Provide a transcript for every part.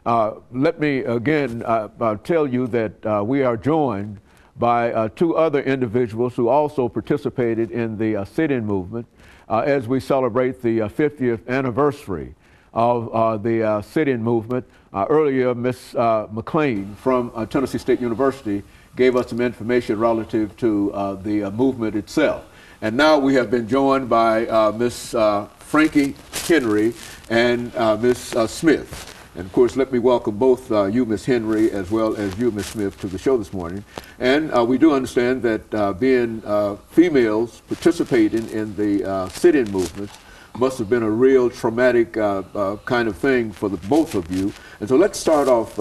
Let me again tell you that we are joined by two other individuals who also participated in the sit-in movement as we celebrate the 50th anniversary of the sit-in movement. Earlier, Ms. McClain from Tennessee State University gave us some information relative to the movement itself. And now we have been joined by Ms. Frankie Henry and Ms. Smith. And of course, let me welcome both you, Ms. Henry, as well as you, Ms. Smith, to the show this morning. And we do understand that being females participating in the sit-in movement must have been a real traumatic kind of thing for the both of you. And so let's start off,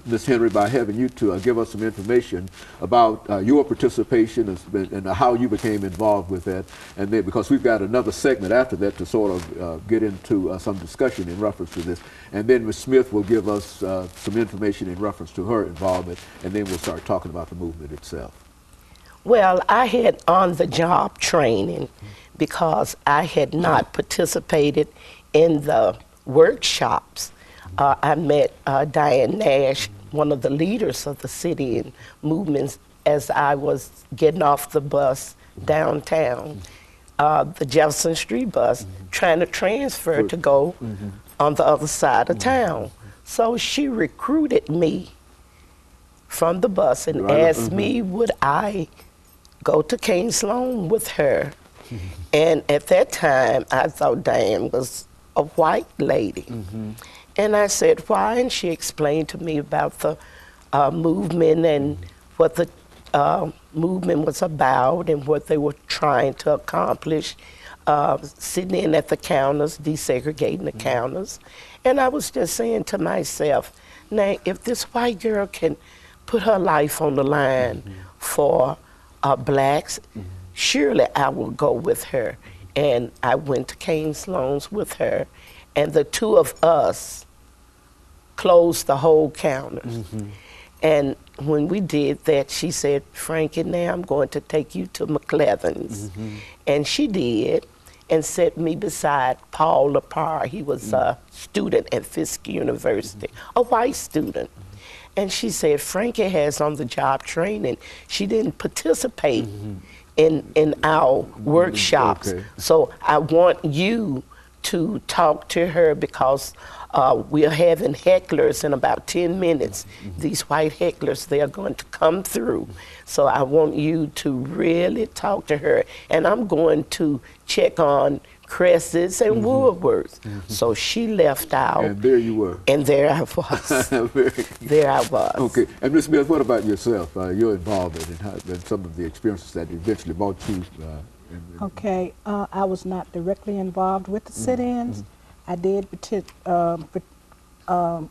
Ms. Henry, by having you to give us some information about your participation and how you became involved with that. And then, because we've got another segment after that to sort of get into some discussion in reference to this. And then Ms. Smith will give us some information in reference to her involvement, and then we'll start talking about the movement itself. Well, I had on-the-job training because I had not participated in the workshops. I met Diane Nash, one of the leaders of the sit-in movements, as I was getting off the bus downtown, the Jefferson Street bus, trying to transfer to go on the other side of town. So she recruited me from the bus and asked me would I go to Kane Sloan with her. And at that time, I thought Diane was a white lady. And I said, why? And she explained to me about the movement and what the movement was about and what they were trying to accomplish, sitting in at the counters, desegregating the counters. And I was just saying to myself, now, if this white girl can put her life on the line for blacks, surely I will go with her. And I went to Kane Sloan's with her, and the two of us closed the whole counters. And when we did that, she said, Frankie, now I'm going to take you to McLevin's. And she did, and set me beside Paul Lepar. He was a student at Fisk University, a white student. And she said, Frankie has on-the-job training. She didn't participate in our workshops. So I want you to talk to her because we're having hecklers in about 10 minutes. These white hecklers, they are going to come through. So I want you to really talk to her. And I'm going to check on Cresses and Woolworths. So she left out. And there you were. And there I was. There I was. Okay. And Ms. Smith, what about yourself, your involvement and some of the experiences that eventually brought you? Okay. I was not directly involved with the sit-ins. I did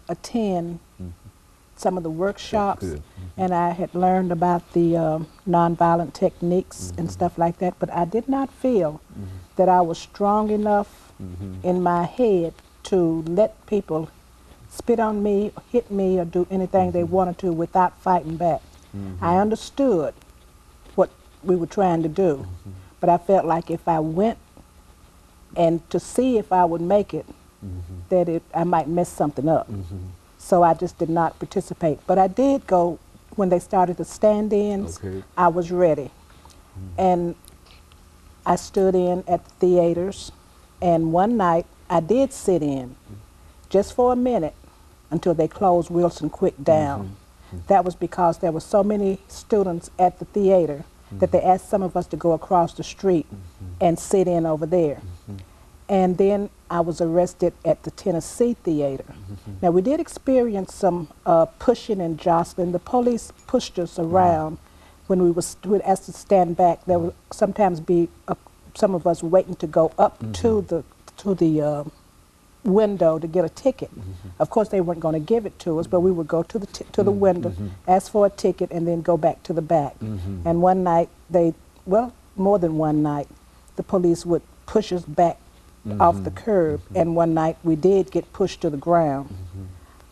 attend some of the workshops, and I had learned about the nonviolent techniques and stuff like that, but I did not feel that I was strong enough in my head to let people spit on me, hit me, or do anything they wanted to without fighting back. I understood what we were trying to do, but I felt like if I went and to see if I would make it, that I might mess something up. So I just did not participate. But I did go when they started the stand-ins. I was ready. And I stood in at the theaters, and one night I did sit in just for a minute until they closed Wilson Quick down. That was because there were so many students at the theater that they asked some of us to go across the street and sit in over there. And then I was arrested at the Tennessee Theater. Now, we did experience some pushing and jostling. The police pushed us around when we were asked to stand back. There would sometimes be some of us waiting to go up to the window to get a ticket. Of course, they weren't going to give it to us, but we would go to the window, ask for a ticket, and then go back to the back. And one night, well, more than one night, the police would push us back off the curb, and one night we did get pushed to the ground,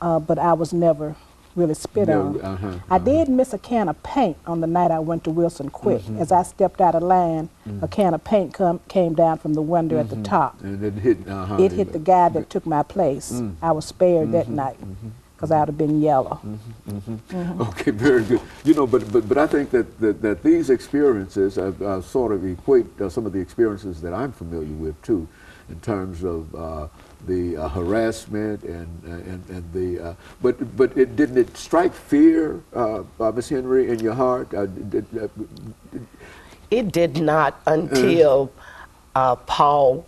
but I was never really spit on. I did miss a can of paint on the night I went to Wilson Quick. As I stepped out of line, a can of paint came down from the window at the top. And it hit, it hit the guy that took my place. I was spared that night because I would have been yellow. Okay, very good. You know, but I think that these experiences sort of equate some of the experiences that I'm familiar with too, in terms of the harassment and the but didn't it strike fear, Miss Henry, in your heart? It did not until Paul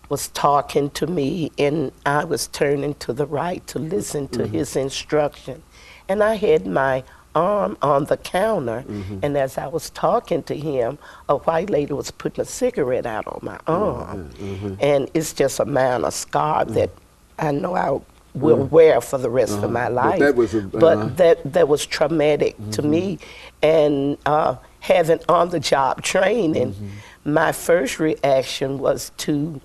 was talking to me and I was turning to the right to listen to his instruction. And I had my arm on the counter, and as I was talking to him, a white lady was putting a cigarette out on my arm. And it's just a minor scar that I know I will wear for the rest of my life. But that was traumatic to me. And having on-the-job training, my first reaction was to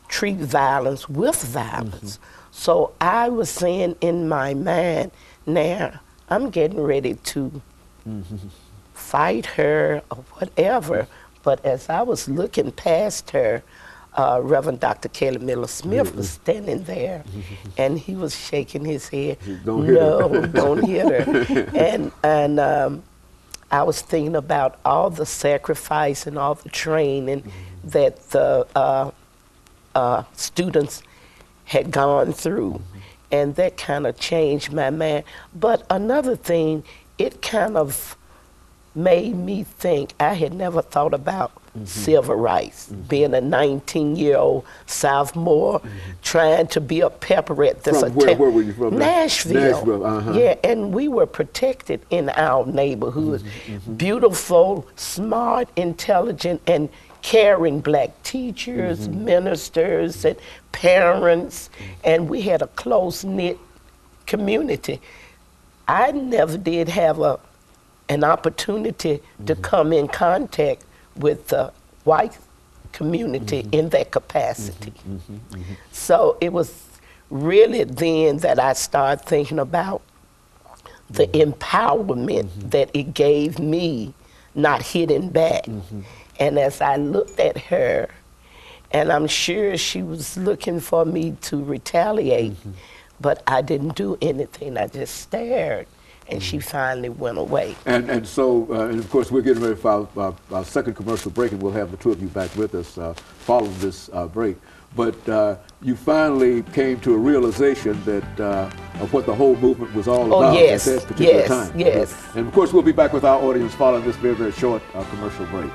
treat violence with violence. So I was saying in my mind, now I'm getting ready to fight her or whatever. But as I was looking past her, Reverend Dr. Kelly Miller Smith was standing there, and he was shaking his head. Don't hit her. And I was thinking about all the sacrifice and all the training that the students had gone through. And that kind of changed my mind. But another thing, it kind of made me think. I had never thought about civil rights, being a 19-year-old sophomore, trying to be a pepperette. From where were you from? Nashville. Yeah, and we were protected in our neighborhood. Beautiful, smart, intelligent, and caring black teachers, ministers, and parents, and we had a close-knit community. I never did have an opportunity to come in contact with the white community in that capacity. So it was really then that I started thinking about the empowerment that it gave me, not hitting back. And as I looked at her, and I'm sure she was looking for me to retaliate, but I didn't do anything. I just stared, and she finally went away. And so, and of course, we're getting ready for our second commercial break, and we'll have the two of you back with us following this break. But you finally came to a realization that of what the whole movement was all about at that particular time. Yes. And of course, we'll be back with our audience following this very, very short commercial break.